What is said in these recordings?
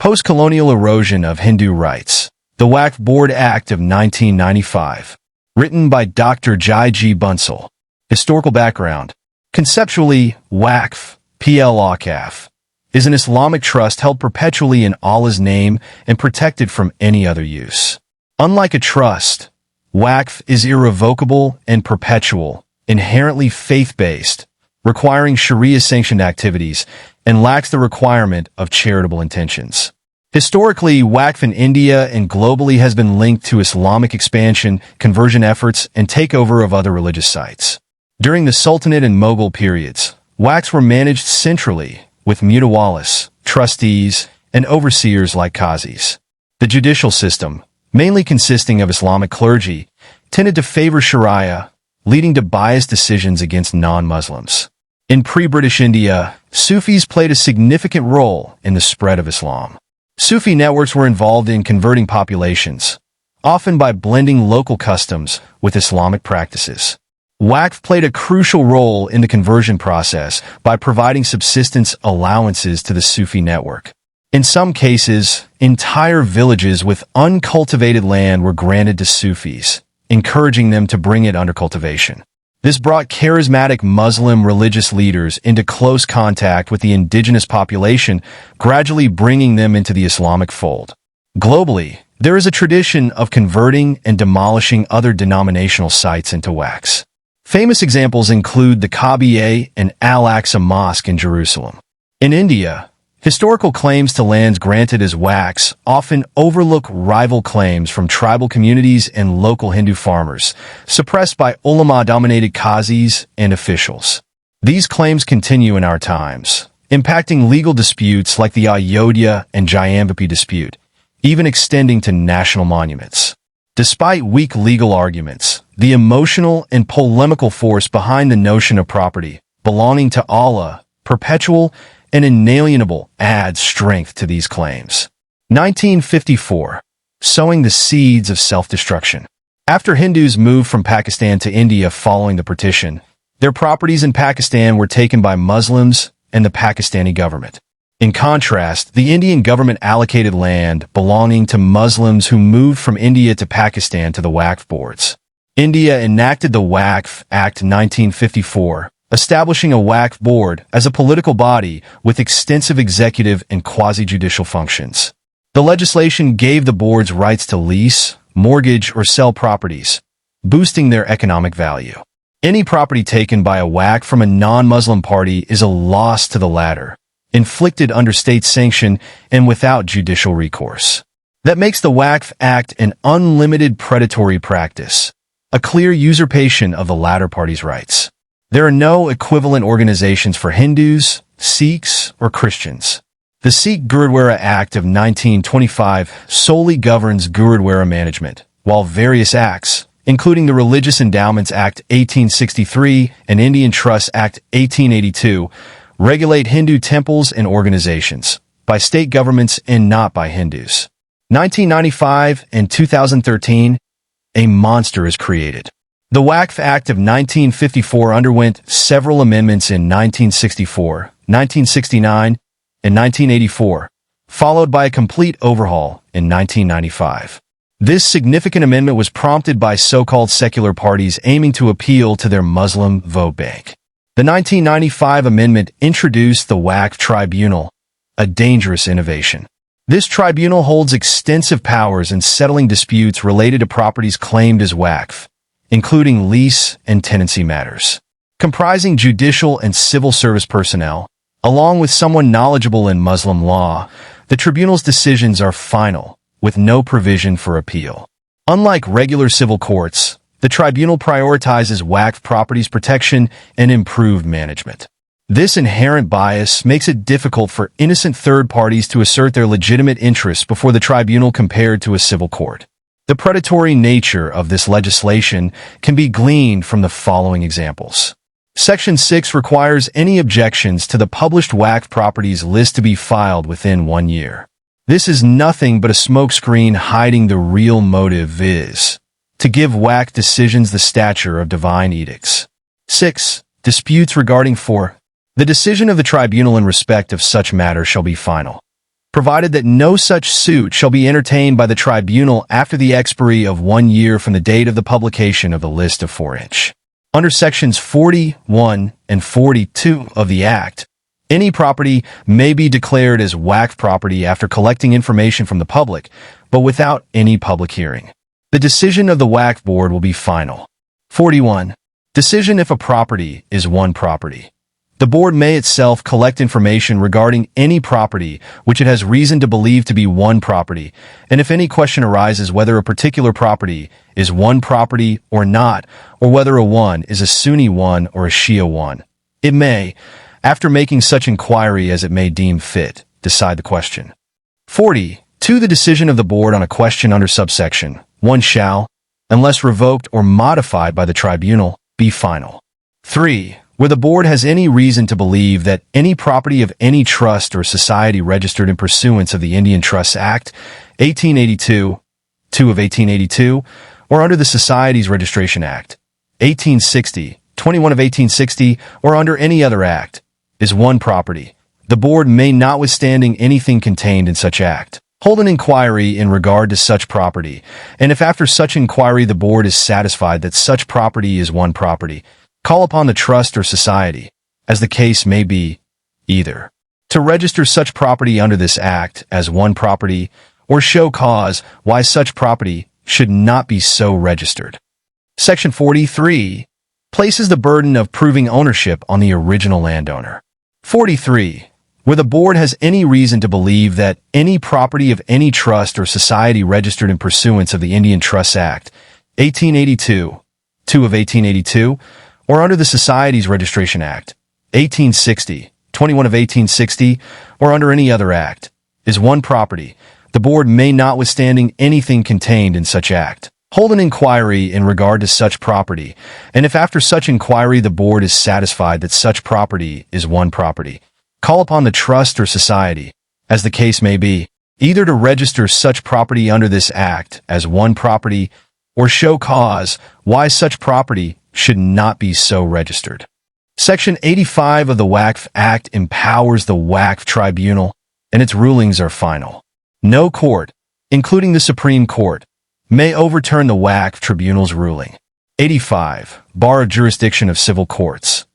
Post-Colonial Erosion of Hindu Rights. The Waqf Board Act of 1995. Written by Dr. Jai G. Bansal. Historical background. Conceptually, Waqf, Waqf, is an Islamic trust held perpetually in Allah's name and protected from any other use. Unlike a trust, Waqf is irrevocable and perpetual, inherently faith-based, requiring Sharia-sanctioned activities, and lacks the requirement of charitable intentions. Historically, Waqf in India and globally has been linked to Islamic expansion, conversion efforts, and takeover of other religious sites. During the Sultanate and Mughal periods, Waqfs were managed centrally, with mutawalis, trustees, and overseers like qazis. The judicial system, mainly consisting of Islamic clergy, tended to favor Sharia, leading to biased decisions against non-Muslims. In pre-British India, Sufis played a significant role in the spread of Islam. Sufi networks were involved in converting populations, often by blending local customs with Islamic practices. Waqf played a crucial role in the conversion process by providing subsistence allowances to the Sufi network. In some cases, entire villages with uncultivated land were granted to Sufis, encouraging them to bring it under cultivation. This brought charismatic Muslim religious leaders into close contact with the indigenous population, gradually bringing them into the Islamic fold. Globally, there is a tradition of converting and demolishing other denominational sites into Waqfs. Famous examples include the Kaaba and Al-Aqsa Mosque in Jerusalem. In India, historical claims to lands granted as Waqfs often overlook rival claims from tribal communities and local Hindu farmers, suppressed by ulama-dominated qazis and officials. These claims continue in our times, impacting legal disputes like the Ayodhya and Jayamvapi dispute, even extending to national monuments. Despite weak legal arguments, the emotional and polemical force behind the notion of property belonging to Allah, perpetual and inalienable, adds strength to these claims. 1954. Sowing the seeds of self-destruction. After Hindus moved from Pakistan to India following the partition, their properties in Pakistan were taken by Muslims and the Pakistani government. In contrast, the Indian government allocated land belonging to Muslims who moved from India to Pakistan to the Waqf boards. India enacted the Waqf Act 1954, establishing a Waqf board as a political body with extensive executive and quasi-judicial functions. The legislation gave the boards rights to lease, mortgage, or sell properties, boosting their economic value. Any property taken by a Waqf from a non-Muslim party is a loss to the latter, inflicted under state sanction and without judicial recourse. That makes the Waqf Act an unlimited predatory practice, a clear usurpation of the latter party's rights. There are no equivalent organizations for Hindus, Sikhs, or Christians. The Sikh Gurudwara Act of 1925 solely governs Gurudwara management, while various acts, including the Religious Endowments Act 1863 and Indian Trust Act 1882, regulate Hindu temples and organizations, by state governments and not by Hindus. 1995 and 2013, a monster is created. The Waqf Act of 1954 underwent several amendments in 1964, 1969, and 1984, followed by a complete overhaul in 1995. This significant amendment was prompted by so-called secular parties aiming to appeal to their Muslim vote bank. The 1995 amendment introduced the Waqf Tribunal, a dangerous innovation. This tribunal holds extensive powers in settling disputes related to properties claimed as Waqf, including lease and tenancy matters. Comprising judicial and civil service personnel, along with someone knowledgeable in Muslim law, the tribunal's decisions are final, with no provision for appeal. Unlike regular civil courts, the tribunal prioritizes Waqf properties protection and improved management. This inherent bias makes it difficult for innocent third parties to assert their legitimate interests before the tribunal compared to a civil court. The predatory nature of this legislation can be gleaned from the following examples. Section 6 requires any objections to the published Waqf properties list to be filed within 1 year. This is nothing but a smokescreen hiding the real motive, viz., to give Waqf decisions the stature of divine edicts. 6. Disputes regarding 4. The decision of the tribunal in respect of such matter shall be final. provided that no such suit shall be entertained by the tribunal after the expiry of 1 year from the date of the publication of the list of 4-inch. Under Sections 41 and 42 of the Act, any property may be declared as Waqf property after collecting information from the public, but without any public hearing. The decision of the Waqf Board will be final. 41. Decision if a property is one property. The Board may itself collect information regarding any property which it has reason to believe to be one property, and if any question arises whether a particular property is one property or not, or whether a one is a Sunni one or a Shia one, it may, after making such inquiry as it may deem fit, decide the question. 40. The decision of the Board on a question under subsection 1 shall, unless revoked or modified by the tribunal, be final. 3. Where the Board has any reason to believe that any property of any trust or society registered in pursuance of the Indian Trusts Act, 1882, 2 of 1882, or under the Societies Registration Act, 1860, 21 of 1860, or under any other act, is one property, the Board may, notwithstanding anything contained in such act, hold an inquiry in regard to such property, and if after such inquiry the Board is satisfied that such property is one property, call upon the trust or society, as the case may be, either to register such property under this act as one property, or show cause why such property should not be so registered. Section 43 places the burden of proving ownership on the original landowner. 43. Where the Board has any reason to believe that any property of any trust or society registered in pursuance of the Indian Trusts Act, 1882, 2 of 1882, or under the Societies Registration Act, 1860, 21 of 1860, or under any other act, is one property, the Board may, notwithstanding anything contained in such act, hold an inquiry in regard to such property, and if after such inquiry the Board is satisfied that such property is one property, call upon the trust or society, as the case may be, either to register such property under this act as one property, or show cause why such property should not be so registered. Section 85 of the Waqf Act empowers the Waqf Tribunal, and its rulings are final. No court, including the Supreme Court, may overturn the Waqf Tribunal's ruling. 85. Bar of jurisdiction of civil courts.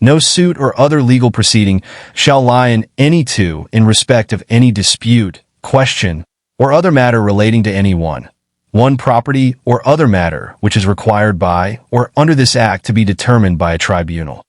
No suit or other legal proceeding shall lie in any two in respect of any dispute, question, or other matter relating to any one property or other matter which is required by or under this act to be determined by a tribunal.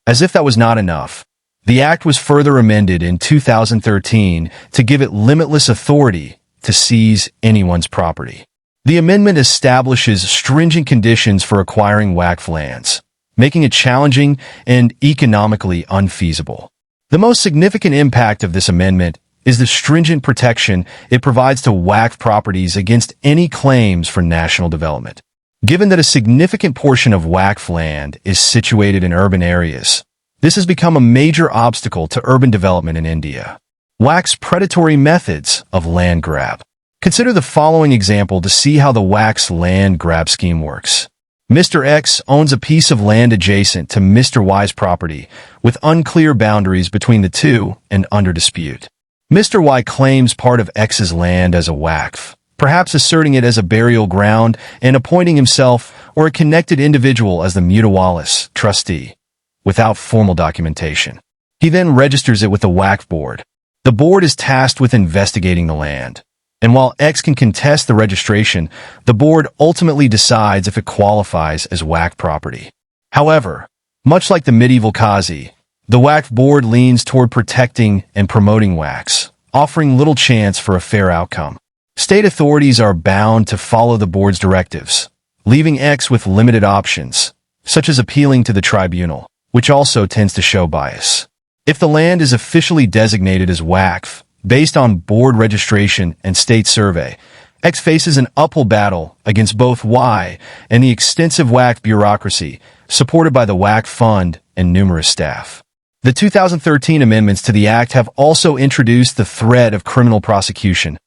As if that was not enough, the act was further amended in 2013 to give it limitless authority to seize anyone's property. The amendment establishes stringent conditions for acquiring Waqf lands, making it challenging and economically unfeasible. The most significant impact of this amendment is the stringent protection it provides to Waqf properties against any claims for national development. Given that a significant portion of Waqf land is situated in urban areas, this has become a major obstacle to urban development in India. Waqf's predatory methods of land grab. Consider the following example to see how the Waqf's land grab scheme works. Mr. X owns a piece of land adjacent to Mr. Y's property, with unclear boundaries between the two and under dispute. Mr. Y claims part of X's land as a Waqf, perhaps asserting it as a burial ground and appointing himself or a connected individual as the mutawalis trustee, without formal documentation. He then registers it with the Waqf Board. The board is tasked with investigating the land, and while X can contest the registration, the board ultimately decides if it qualifies as Waqf property. However, much like the medieval Qazi, the Waqf Board leans toward protecting and promoting Waqfs, offering little chance for a fair outcome. State authorities are bound to follow the board's directives, leaving X with limited options, such as appealing to the tribunal, which also tends to show bias. If the land is officially designated as Waqf, based on board registration and state survey, X faces an uphill battle against both Y and the extensive Waqf bureaucracy, supported by the Waqf Fund and numerous staff. The 2013 amendments to the Act have also introduced the threat of criminal prosecution,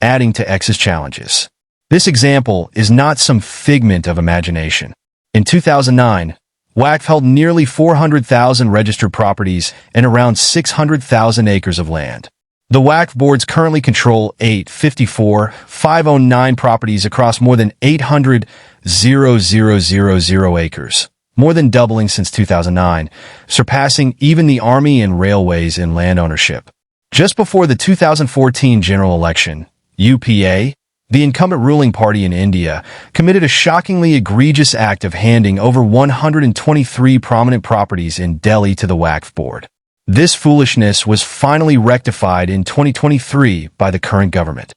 adding to X's challenges. This example is not some figment of imagination. In 2009, Waqf held nearly 400,000 registered properties and around 600,000 acres of land. The Waqf boards currently control 854,509 properties across more than 800,000 acres, more than doubling since 2009, surpassing even the army and railways in land ownership. Just before the 2014 general election, UPA, the incumbent ruling party in India, committed a shockingly egregious act of handing over 123 prominent properties in Delhi to the Waqf board. This foolishness was finally rectified in 2023 by the current government.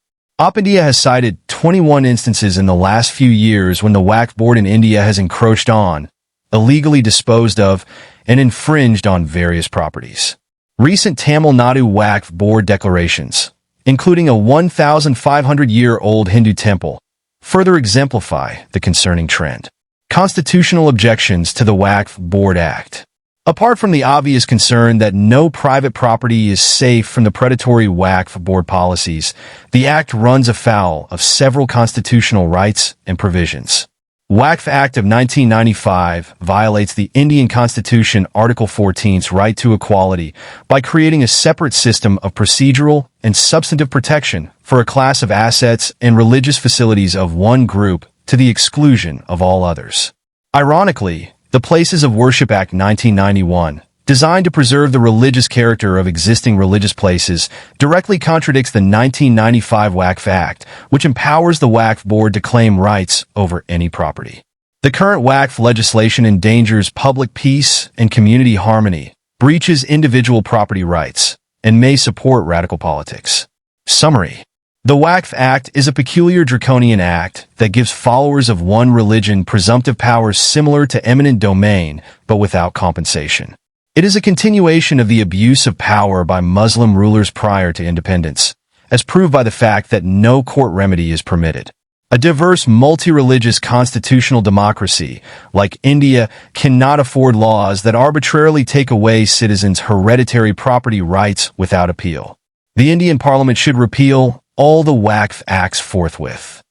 India has cited 21 instances in the last few years when the Waqf board in India has encroached on, illegally disposed of, and infringed on various properties. Recent Tamil Nadu Waqf board declarations, including a 1,500-year-old Hindu temple, further exemplify the concerning trend. Constitutional objections to the Waqf Board Act. Apart from the obvious concern that no private property is safe from the predatory Waqf board policies, the Act runs afoul of several constitutional rights and provisions. Waqf Act of 1995 violates the Indian Constitution Article 14's right to equality by creating a separate system of procedural and substantive protection for a class of assets and religious facilities of one group to the exclusion of all others. Ironically, the Places of Worship Act 1991, designed to preserve the religious character of existing religious places, directly contradicts the 1995 Waqf Act, which empowers the Waqf Board to claim rights over any property. The current Waqf legislation endangers public peace and community harmony, breaches individual property rights, and may support radical politics. Summary. The Waqf Act is a peculiar draconian act that gives followers of one religion presumptive powers similar to eminent domain, but without compensation. It is a continuation of the abuse of power by Muslim rulers prior to independence, as proved by the fact that no court remedy is permitted. A diverse, multi-religious constitutional democracy, like India, cannot afford laws that arbitrarily take away citizens' hereditary property rights without appeal. The Indian Parliament should repeal all the Waqf Acts forthwith.